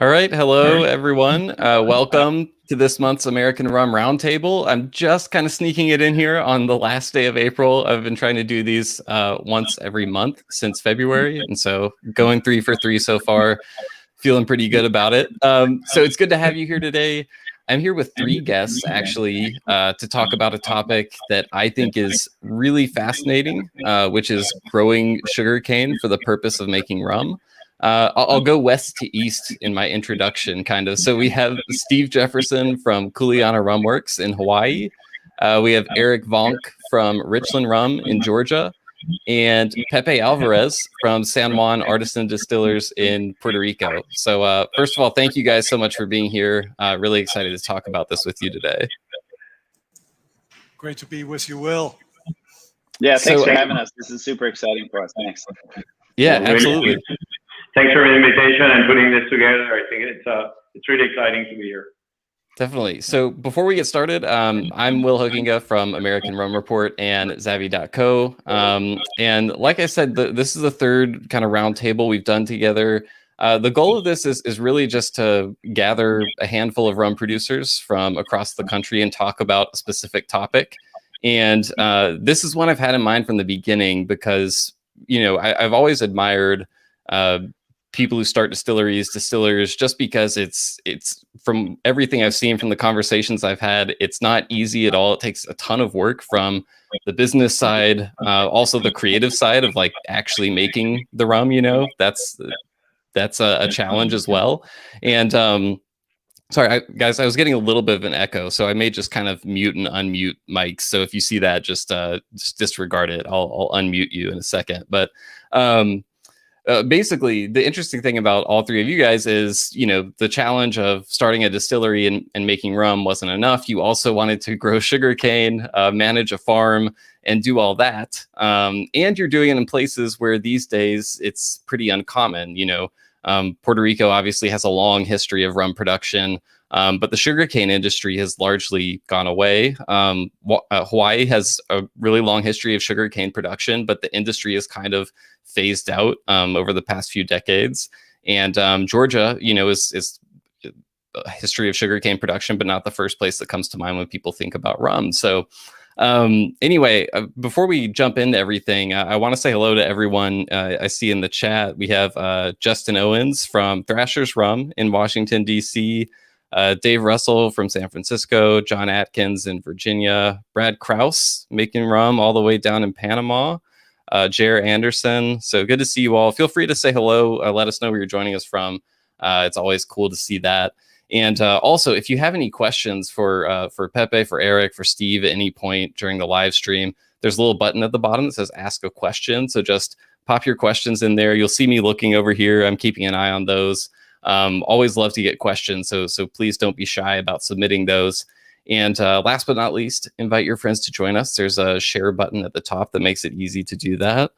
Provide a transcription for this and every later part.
All right. Hello, everyone. Welcome to this month's American Rum Roundtable. I'm just kind of sneaking it in here on the last day of April. I've been trying to do these once every month since February. And so going 3 for 3 so far, feeling pretty good about it. So it's good to have you here today. I'm here with three guests, actually, to talk about a topic that I think is really fascinating, which is growing sugarcane for the purpose of making rum. I'll go west to east in my introduction, kind of. So we have Steve Jefferson from Kuleana Rum Works in Hawaii. We have Erik Vonk from Richland Run in Georgia, and Pepe Alvarez from San Juan Artisan Distillers in Puerto Rico. So first of all, thank you guys so much for being here. Really excited to talk about this with you today. Great to be with you, Will. Yeah, thanks for having us. This is super exciting for us. Thanks. Yeah, absolutely. Thanks for the invitation and putting this together. I think it's really exciting to be here. Definitely. So before we get started, I'm Will Hookinga from American Rum Report and Zavvi.co. And like I said, this is the third kind of roundtable we've done together. The goal of this is really just to gather a handful of rum producers from across the country and talk about a specific topic. And this is one I've had in mind from the beginning because, you know, I've always admired people who start distillers, just because it's from everything I've seen from the conversations I've had, it's not easy at all. It takes a ton of work from the business side, also the creative side of like actually making the rum, you know, that's a challenge as well. And sorry, guys, I was getting a little bit of an echo, so I may just kind of mute and unmute mics. So if you see that, just disregard it. I'll unmute you in a second. But basically, the interesting thing about all three of you guys is, you know, the challenge of starting a distillery and making rum wasn't enough. You also wanted to grow sugarcane, manage a farm, and do all that. And you're doing it in places where these days it's pretty uncommon. You know, Puerto Rico obviously has a long history of rum production, but the sugarcane industry has largely gone away. Hawaii has a really long history of sugarcane production, but the industry is kind of phased out over the past few decades. And Georgia, you know, is a history of sugarcane production, but not the first place that comes to mind when people think about rum. So anyway, before we jump into everything, I want to say hello to everyone I see in the chat. We have Justin Owens from Thrasher's Rum in Washington, D.C., Dave Russell from San Francisco, John Atkins in Virginia, Brad Krause making rum all the way down in Panama, Jer Anderson. So good to see you all. Feel free to say hello. Let us know where you're joining us from. It's always cool to see that. And also, if you have any questions for Pepe, for Erik, for Steve at any point during the live stream, there's a little button at the bottom that says ask a question. So just pop your questions in there. You'll see me looking over here. I'm keeping an eye on those. Always love to get questions. So please don't be shy about submitting those. And last but not least, invite your friends to join us. There's a share button at the top that makes it easy to do that.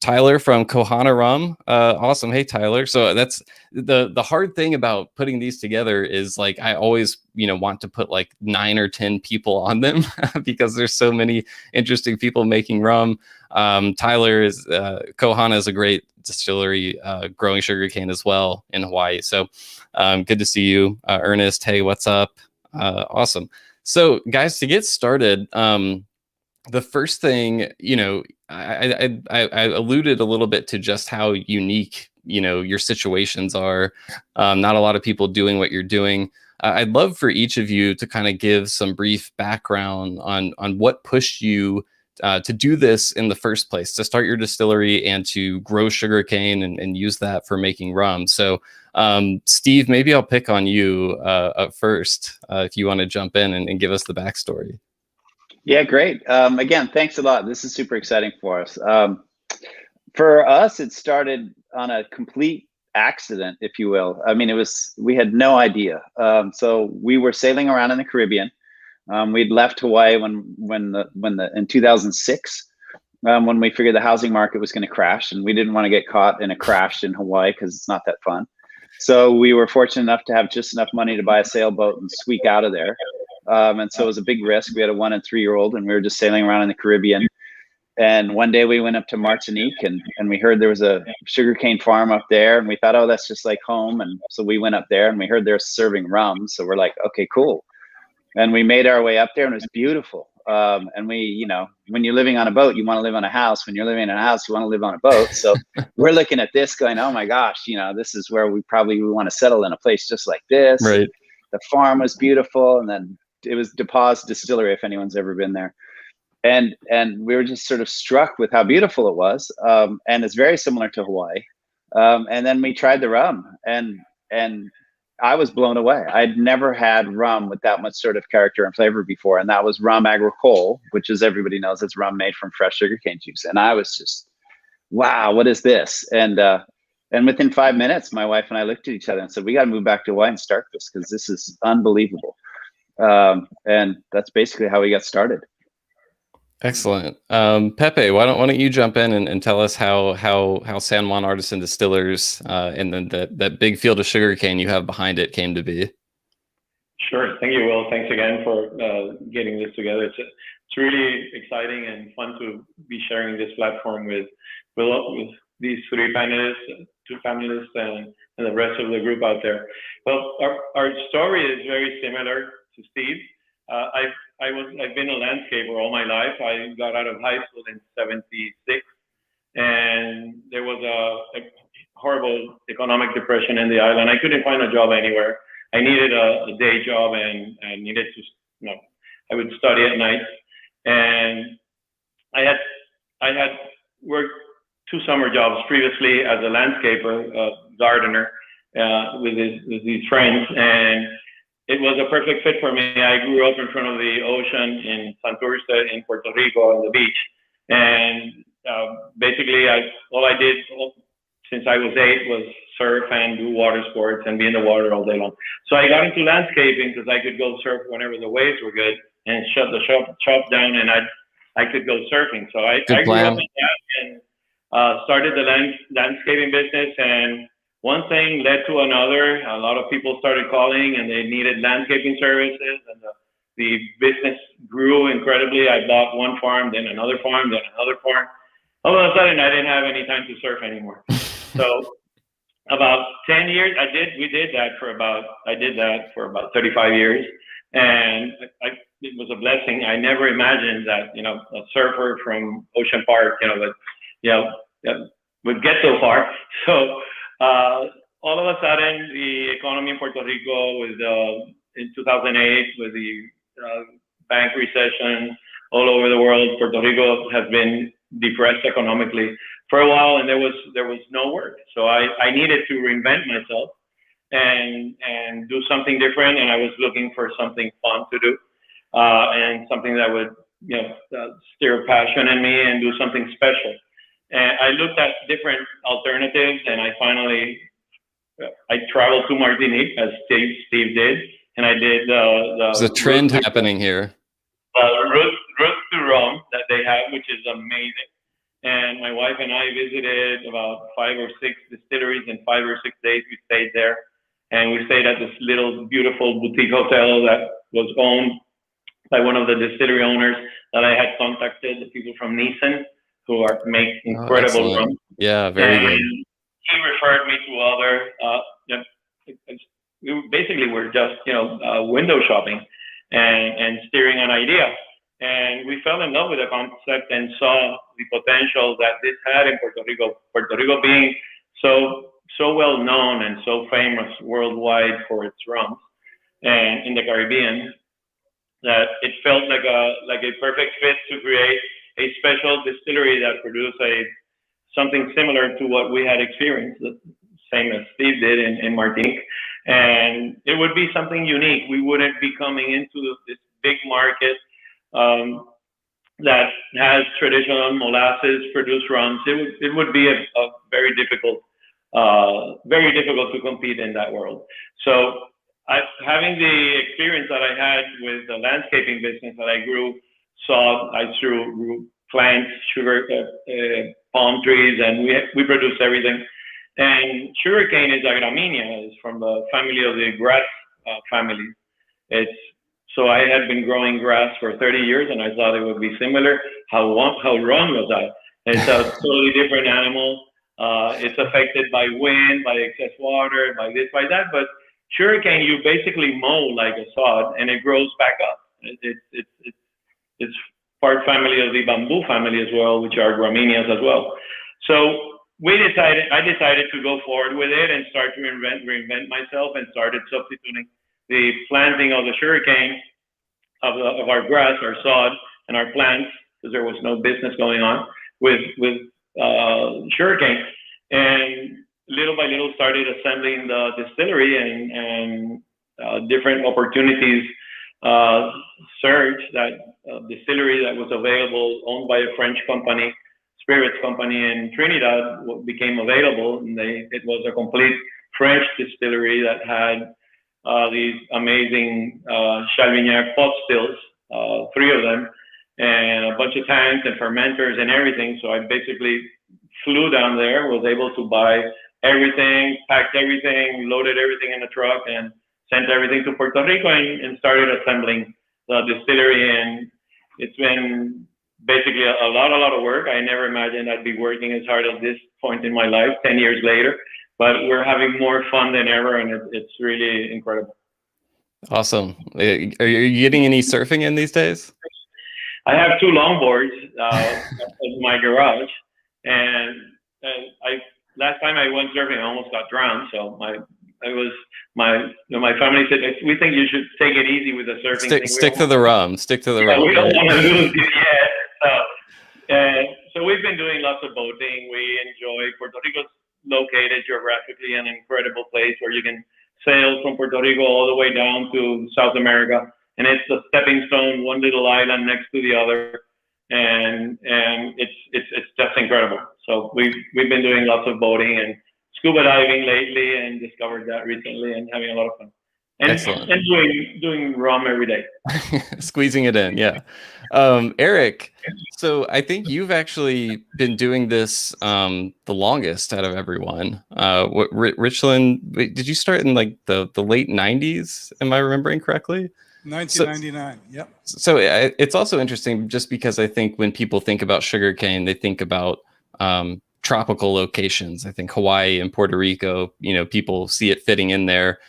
Tyler from Kohana Rum. Awesome. Hey, Tyler. So that's the hard thing about putting these together is like, I always, you know, want to put like 9 or 10 people on them because there's so many interesting people making rum. Tyler is, Kohana is a great distillery, growing sugarcane as well in Hawaii. So, good to see you. Ernest. Hey, what's up? Awesome. So guys, to get started, the first thing, you know, I alluded a little bit to just how unique, you know, your situations are. Not a lot of people doing what you're doing. I'd love for each of you to kind of give some brief background on what pushed you to do this in the first place, to start your distillery and to grow sugarcane and use that for making rum. So, Steve, maybe I'll pick on you up first if you want to jump in and give us the backstory. Yeah, great. Again, thanks a lot. This is super exciting for us. For us, it started on a complete accident, if you will. I mean, we had no idea. So we were sailing around in the Caribbean. We'd left Hawaii in 2006, when we figured the housing market was going to crash, and we didn't want to get caught in a crash in Hawaii because it's not that fun. So we were fortunate enough to have just enough money to buy a sailboat and squeak out of there. And so it was a big risk. We had a 1- and 3-year-old, and we were just sailing around in the Caribbean. And one day we went up to Martinique and we heard there was a sugarcane farm up there, and we thought, oh, that's just like home. And so we went up there and we heard they're serving rum. So we're like, okay, cool. And we made our way up there, and it was beautiful. And we, you know, when you're living on a boat, you want to live on a house. When you're living in a house, you want to live on a boat. So we're looking at this going, oh my gosh, you know, this is where we want to settle in a place just like this. Right. The farm was beautiful. And then it was DePauw's Distillery, if anyone's ever been there. And we were just sort of struck with how beautiful it was. And it's very similar to Hawaii. And then we tried the rum, and I was blown away. I'd never had rum with that much sort of character and flavor before. And that was rum agricole, which, as everybody knows, it's rum made from fresh sugarcane juice. And I was just, wow, what is this? And within 5 minutes, my wife and I looked at each other and said, we got to move back to Hawaii and start this, because this is unbelievable. And that's basically how we got started. Excellent. Pepe, why don't you jump in and tell us how San Juan Artisan Distillers and then that big field of sugarcane you have behind it came to be? Sure. Thank you, Will. Thanks again for getting this together. It's really exciting and fun to be sharing this platform with these two panelists, and the rest of the group out there. Well, our story is very similar to Steve. I've been a landscaper all my life. I got out of high school in '76, and there was a horrible economic depression in the island. I couldn't find a job anywhere. I needed a day job, and I needed to, you know, I would study at night. And I had worked 2 summer jobs previously as a landscaper, gardener, with these friends, and it was a perfect fit for me. I grew up in front of the ocean in Santurce in Puerto Rico on the beach. And basically, all I did since I was 8 was surf and do water sports and be in the water all day long. So I got into landscaping because I could go surf whenever the waves were good and shut the shop down, and I could go surfing. So I grew up in that and started the landscaping business, and one thing led to another. A lot of people started calling, and they needed landscaping services, and the business grew incredibly. I bought one farm, then another farm, then another farm. All of a sudden, I didn't have any time to surf anymore. So about 10 years, I did that for about 35 years, and it was a blessing. I never imagined that, you know, a surfer from Ocean Park, would get so far. So all of a sudden, the economy in Puerto Rico in 2008 with the bank recession all over the world, Puerto Rico has been depressed economically for a while, and there was no work. So I needed to reinvent myself and do something different, and I was looking for something fun to do and something that would, stir passion in me and do something special. And I looked at different alternatives, and I traveled to Martinique, as Steve did, and I did There's a trend happening here. Route to Rum that they have, which is amazing. And my wife and I visited about 5 or 6 distilleries in 5 or 6 days. We stayed there, and we stayed at this little beautiful boutique hotel that was owned by one of the distillery owners that I had contacted, the people from Nissan, who make incredible rum. Yeah, very good. He referred me to other. We basically were just window shopping and steering an idea, and we fell in love with the concept and saw the potential that this had in Puerto Rico. Puerto Rico being so well known and so famous worldwide for its rums, and in the Caribbean, that it felt like a perfect fit to create a special distillery that produced something similar to what we had experienced, the same as Steve did in Martinique. And it would be something unique. We wouldn't be coming into this big market that has traditional molasses produced rums. It would be a very difficult to compete in that world. So having the experience that I had with the landscaping business that I grew, I grew plants, sugar, palm trees, and we produced everything. And sugarcane is a gramínea. It's from the family of the grass family. It's So I had been growing grass for 30 years, and I thought it would be similar. How wrong was I? It's a totally different animal. It's affected by wind, by excess water, by this, by that. But sugarcane, you basically mow like a sod, and it grows back up. It's part family of the bamboo family as well, which are gramíneas as well. So I decided to go forward with it and start to reinvent myself, and started substituting the planting of the sugarcane, of our grass, our sod, and our plants, because there was no business going on with sugarcane. And little by little started assembling the distillery, and different opportunities surged. That distillery that was available, owned by a French company, spirits company in Trinidad, became available, and it was a complete French distillery that had these amazing Chalvignac pot stills, 3 of them, and a bunch of tanks and fermenters and everything. So I basically flew down there, was able to buy everything, packed everything, loaded everything in the truck, and sent everything to Puerto Rico, and started assembling the distillery. And it's been basically a lot of work. I never imagined I'd be working as hard at this point in my life, 10 years later. But we're having more fun than ever, and it's really incredible. Awesome. Are you getting any surfing in these days? I have 2 longboards in my garage, and last time I went surfing, I almost got drowned. So my family said, we think you should take it easy with the surfing thing. Stick to the rum. Stick to the rum. We don't want to lose it yet. So we've been doing lots of boating. We enjoy Puerto Rico's located geographically an incredible place where you can sail from Puerto Rico all the way down to South America, and it's a stepping stone, one little island next to the other, and it's just incredible. So we've been doing lots of boating and scuba diving lately, and discovered that recently, and having a lot of fun. And doing rum every day. Squeezing it in, yeah. Erik, so I think you've actually been doing this the longest out of everyone. Richland, did you start in like the late 90s? Am I remembering correctly? 1999, yep. So it's also interesting, just because I think when people think about sugarcane, they think about tropical locations. I think Hawaii and Puerto Rico, people see it fitting in there.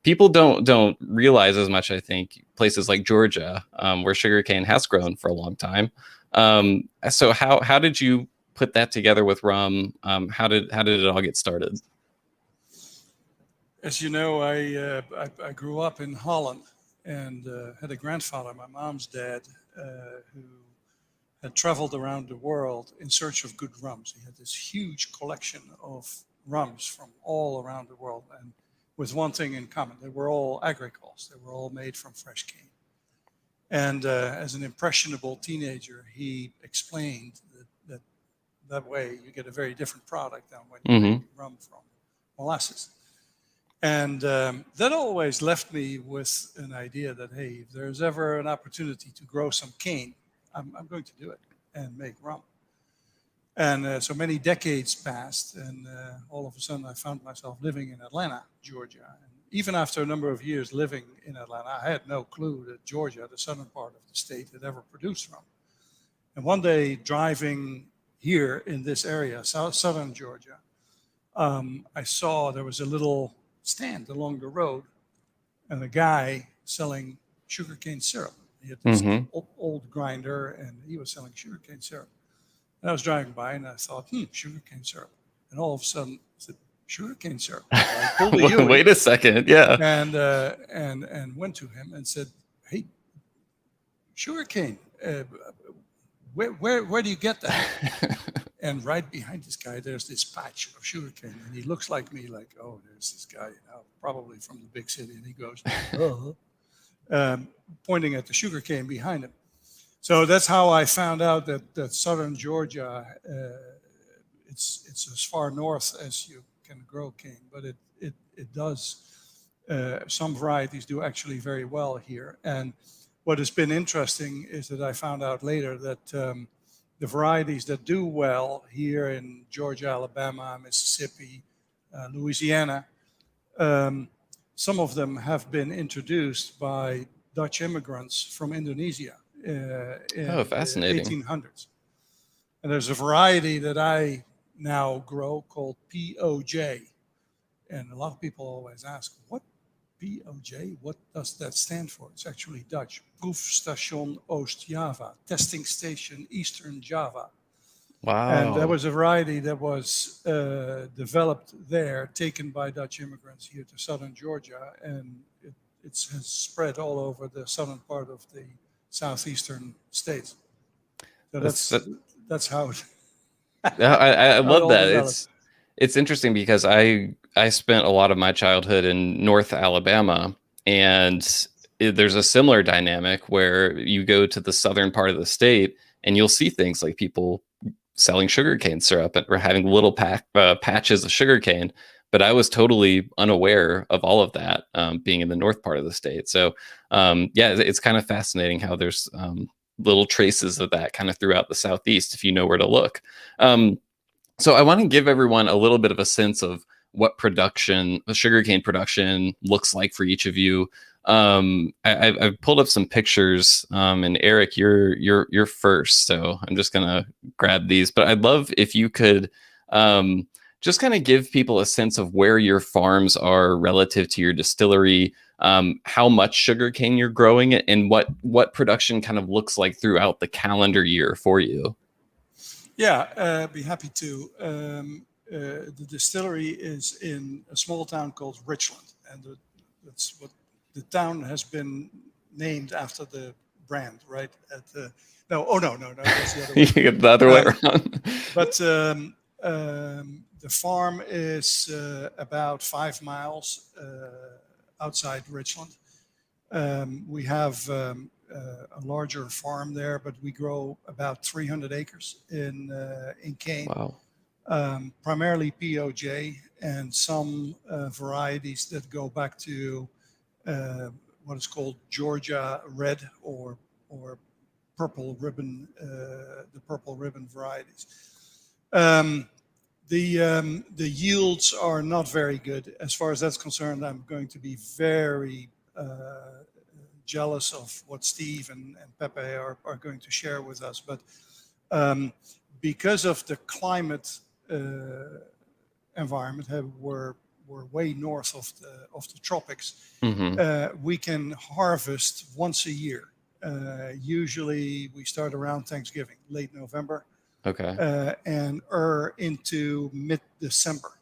People don't realize as much, I think, places like Georgia, where sugarcane has grown for a long time. So how did you put that together with rum? How did it all get started? As you know, I grew up in Holland, and had a grandfather, my mom's dad, who had traveled around the world in search of good rums. He had this huge collection of rums from all around the world, and with one thing in common: they were all agricoles. They were all made from fresh cane. And as an impressionable teenager, he explained that way you get a very different product than when you make rum from molasses. And that always left me with an idea that, hey, if there's ever an opportunity to grow some cane, I'm going to do it and make rum. And so many decades passed, and all of a sudden I found myself living in Atlanta, Georgia. And even after a number of years living in Atlanta, I had no clue that Georgia, the southern part of the state, had ever produced rum. And one day, driving here in this area, southern Georgia, I saw there was a little stand along the road, and a guy selling sugarcane syrup. He had this old grinder, and he was selling sugarcane syrup. And I was driving by, and I thought, sugarcane syrup. And all of a sudden, I said, sugarcane syrup. I pulled the unit, wait a second, yeah. And went to him and said, hey, sugarcane, where do you get that? And right behind this guy, there's this patch of sugarcane, and he looks like me, like, oh, there's this guy, probably from the big city, and he goes, pointing at the sugarcane behind him. So that's how I found out that southern Georgia, it's as far north as you can grow cane, but it does. Some varieties do actually very well here. And what has been interesting is that I found out later that the varieties that do well here in Georgia, Alabama, Mississippi, Louisiana, some of them have been introduced by Dutch immigrants from Indonesia in Oh, the fascinating. 1800s. And there's a variety that I now grow called POJ. And a lot of people always ask, what POJ, what does that stand for? It's actually Dutch. Proefstation Oost-Java, testing station Eastern Java. And that Wow. was a variety that was developed there, taken by Dutch immigrants here to southern Georgia, and it has spread all over the southern part of the southeastern states. So that's how it, I how it love all that. developed. It's interesting because I spent a lot of my childhood in North Alabama, and there's a similar dynamic where you go to the southern part of the state and you'll see things like people selling sugarcane syrup or having little patches of sugarcane. But I was totally unaware of all of that, being in the north part of the state. So yeah, it's kind of fascinating how there's little traces of that kind of throughout the southeast if you know where to look. So I want to give everyone a little bit of a sense of what sugarcane production looks like for each of you. I've pulled up some pictures, and Erik, you're first, so I'm just gonna grab these. But I'd love if you could just kind of give people a sense of where your farms are relative to your distillery, how much sugarcane you're growing, and what production kind of looks like throughout the calendar year for you. Yeah, be happy to. The distillery is in a small town called Richland, and that's what the town has been named after the brand, right? No, that's the other way. You get the other way around. But the farm is about 5 miles outside Richland. We have a larger farm there, but we grow about 300 acres in cane. Wow. Primarily POJ and some varieties that go back to what is called Georgia Red or purple ribbon, the purple ribbon varieties. The yields are not very good. As far as that's concerned, I'm going to be very jealous of what Steve and Pepe are going to share with us. But because of the climate environment, we're way north of the tropics. Mm-hmm. We can harvest once a year. Usually we start around Thanksgiving, late November. Okay. And into mid-December.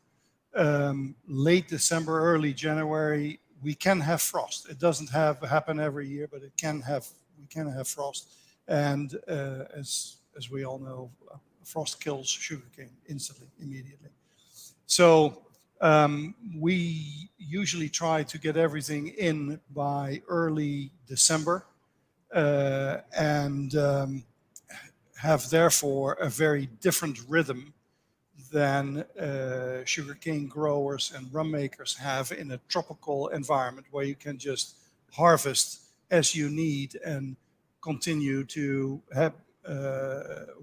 Late December, early January, we can have frost. It doesn't happen every year, but we can have frost. And as we all know, frost kills sugarcane instantly, immediately. So we usually try to get everything in by early December, and have therefore a very different rhythm than sugarcane growers and rum makers have in a tropical environment where you can just harvest as you need and continue to have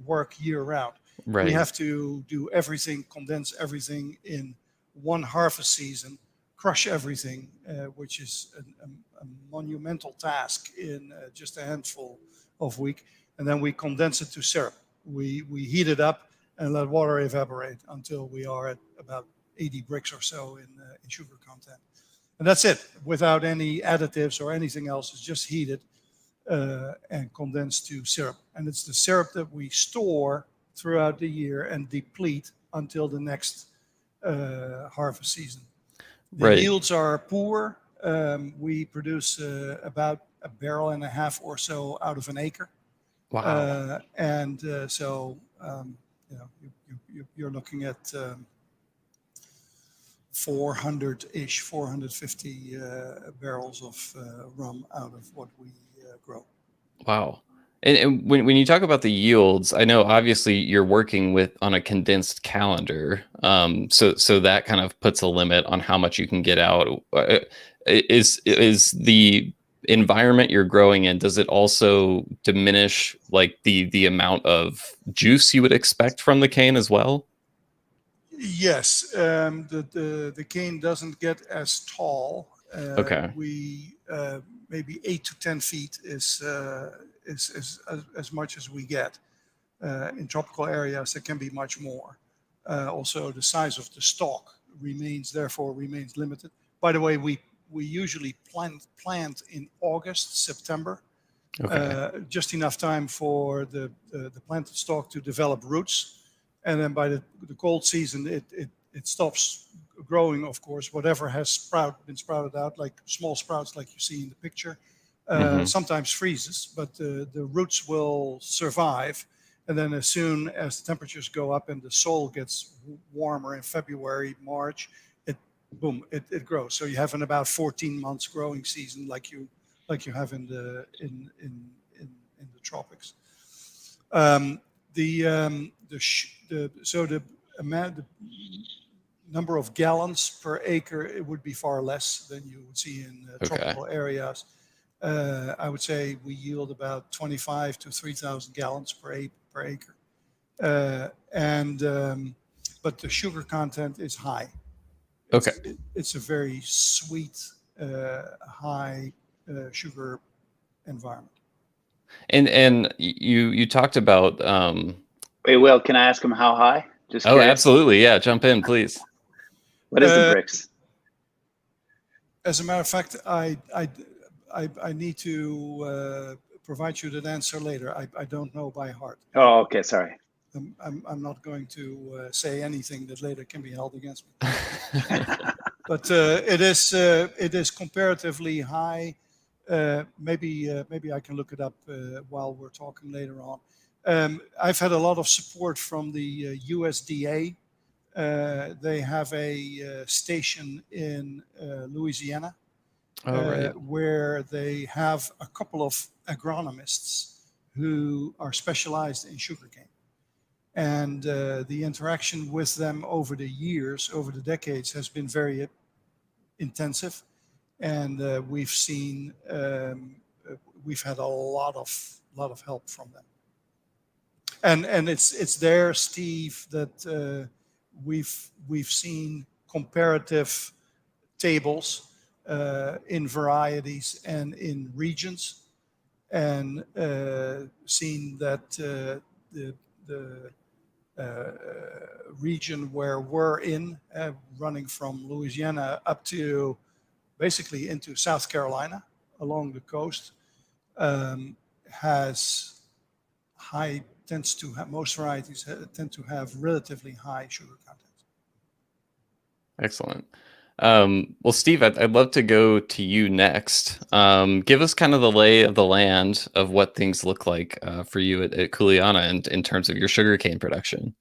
work year round. Right. We have to do everything, condense everything in one harvest season, crush everything, which is a monumental task in just a handful of weeks. And then we condense it to syrup. We heat it up and let water evaporate until we are at about 80 bricks or so in sugar content. And that's it, without any additives or anything else. It's just heated and condensed to syrup. And it's the syrup that we store throughout the year and deplete until the next harvest season. The yields are poor. We produce about 1.5 barrels or so out of an acre. Wow. So you're looking at 400-ish, 450 barrels of rum out of what we grow. Wow. And when you talk about the yields, I know obviously you're working on a condensed calendar. So that kind of puts a limit on how much you can get out. Is the environment you're growing in, does it also diminish like the amount of juice you would expect from the cane as well? Yes, the cane doesn't get as tall. Okay. maybe 8 to 10 feet is as much as we get. In tropical areas, it can be much more. Also, the size of the stalk therefore remains limited. By the way, we usually plant in August, September, just enough time for the planted stalk to develop roots, and then by the cold season, it stops growing. Of course, whatever has been sprouted out, like small sprouts, like you see in the picture, sometimes freezes, but the roots will survive. And then as soon as the temperatures go up and the soil gets warmer in February, March, it grows. So you have an about 14 months growing season, like you have in the tropics. The number of gallons per acre, it would be far less than you would see in tropical areas. I would say we yield about 25 to 3,000 gallons per acre. But the sugar content is high. It's a very sweet, high sugar environment. And you talked about. Wait, Will, can I ask him how high? Just curious. Absolutely, yeah. Jump in, please. What is the Brix? As a matter of fact, I need to provide you that answer later. I don't know by heart. Oh, okay, sorry. I'm not going to say anything that later can be held against me. But it is comparatively high. Maybe I can look it up while we're talking later on. I've had a lot of support from the USDA. They have a station in Louisiana where they have a couple of agronomists who are specialized in sugarcane. And the interaction with them over the years, over the decades, has been very intensive. And we've had a lot of help from them. And it's there, Steve, that we've seen comparative tables in varieties and in regions, and seen that the region where we're in, running from Louisiana up to basically into South Carolina along the coast, most varieties tend to have relatively high sugar content. Excellent. Well, Steve, I'd love to go to you next. Give us kind of the lay of the land of what things look like for you at Kuleana in terms of your sugarcane production.